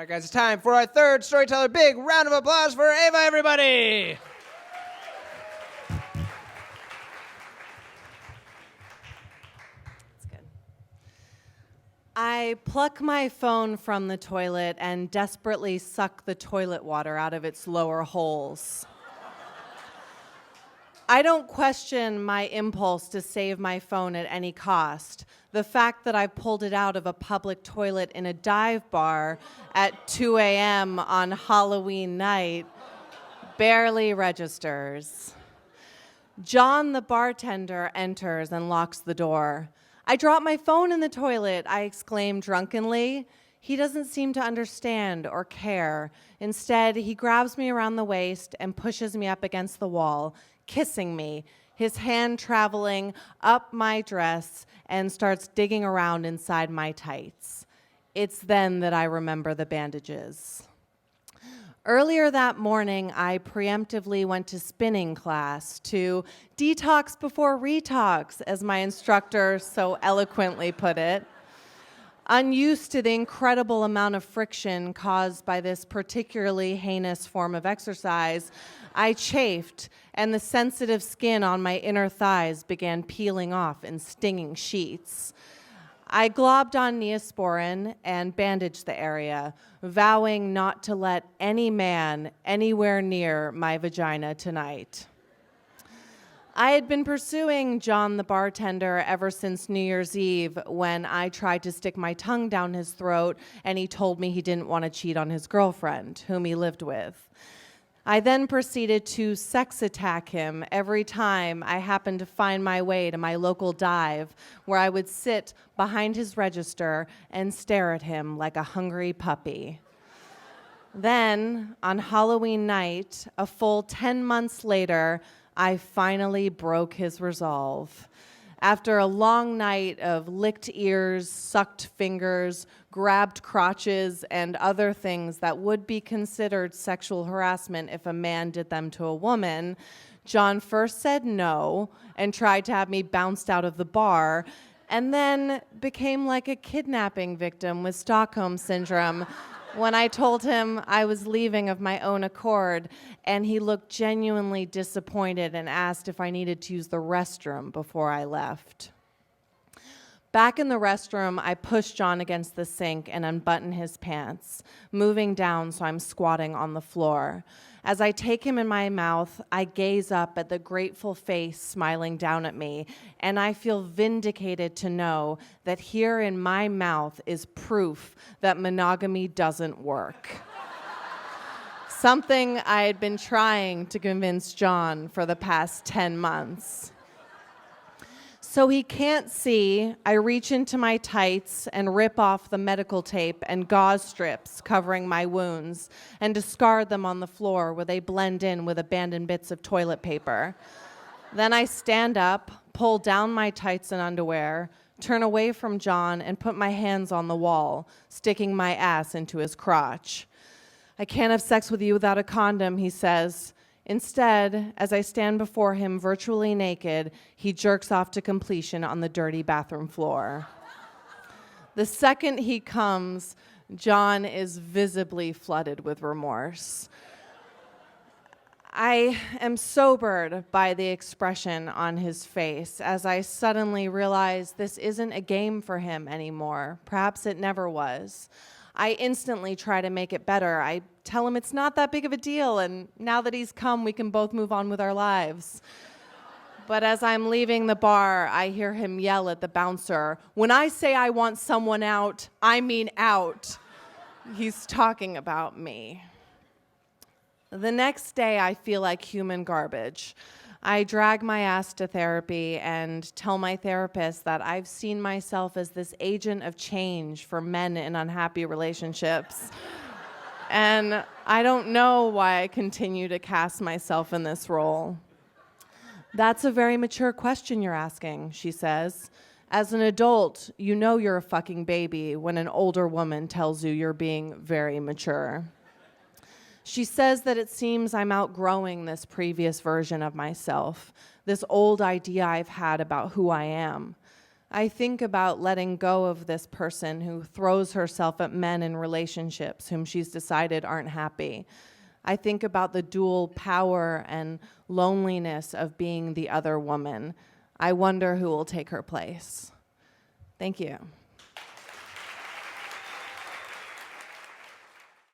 right, guys, it's time for our third storyteller. Big round of applause for Ava, everybody. That's good. I pluck my phone from the toilet and desperately suck the toilet water out of its lower holes. I don't question my impulse to save my phone at any cost. The fact that I pulled it out of a public toilet in a dive bar at 2 a.m. on Halloween night barely registers. John, the bartender, enters and locks the door. "I dropped my phone in the toilet," I exclaim drunkenly. He doesn't seem to understand or care. Instead, he grabs me around the waist and pushes me up against the wall, kissing me, his hand traveling up my dress and starts digging around inside my tights. It's then that I remember the bandages. Earlier that morning, I preemptively went to spinning class to detox before retox, as my instructor so eloquently put it. Unused to the incredible amount of friction caused by this particularly heinous form of exercise, I chafed, and the sensitive skin on my inner thighs began peeling off in stinging sheets. I globbed on Neosporin and bandaged the area, vowing not to let any man anywhere near my vagina tonight. I had been pursuing John the bartender ever since New Year's Eve when I tried to stick my tongue down his throat and he told me he didn't want to cheat on his girlfriend, whom he lived with. I then proceeded to sex attack him every time I happened to find my way to my local dive, where I would sit behind his register and stare at him like a hungry puppy. Then, on Halloween night, a full 10 months later, I finally broke his resolve. After a long night of licked ears, sucked fingers, grabbed crotches, and other things that would be considered sexual harassment if a man did them to a woman, John first said no and tried to have me bounced out of the bar, and then became like a kidnapping victim with Stockholm Syndrome when I told him I was leaving of my own accord, and he looked genuinely disappointed and asked if I needed to use the restroom before I left. Back in the restroom, I pushed John against the sink and unbuttoned his pants, moving down so I'm squatting on the floor. As I take him in my mouth, I gaze up at the grateful face smiling down at me, and I feel vindicated to know that here in my mouth is proof that monogamy doesn't work. Something I had been trying to convince John for the past 10 months. So he can't see, I reach into my tights and rip off the medical tape and gauze strips covering my wounds and discard them on the floor where they blend in with abandoned bits of toilet paper. Then I stand up, pull down my tights and underwear, turn away from John, and put my hands on the wall, sticking my ass into his crotch. "I can't have sex with you without a condom," he says. Instead, as I stand before him virtually naked, he jerks off to completion on the dirty bathroom floor. The second he comes, John is visibly flooded with remorse. I am sobered by the expression on his face as I suddenly realize this isn't a game for him anymore. Perhaps it never was. I instantly try to make it better. I tell him it's not that big of a deal, and now that he's come, we can both move on with our lives. But as I'm leaving the bar, I hear him yell at the bouncer, "When I say I want someone out, I mean out." He's talking about me. The next day, I feel like human garbage. I drag my ass to therapy and tell my therapist that I've seen myself as this agent of change for men in unhappy relationships. And I don't know why I continue to cast myself in this role. "That's a very mature question you're asking," she says. "As an adult, you know you're a fucking baby when an older woman tells you you're being very mature." She says that it seems I'm outgrowing this previous version of myself, this old idea I've had about who I am. I think about letting go of this person who throws herself at men in relationships whom she's decided aren't happy. I think about the dual power and loneliness of being the other woman. I wonder who will take her place. Thank you.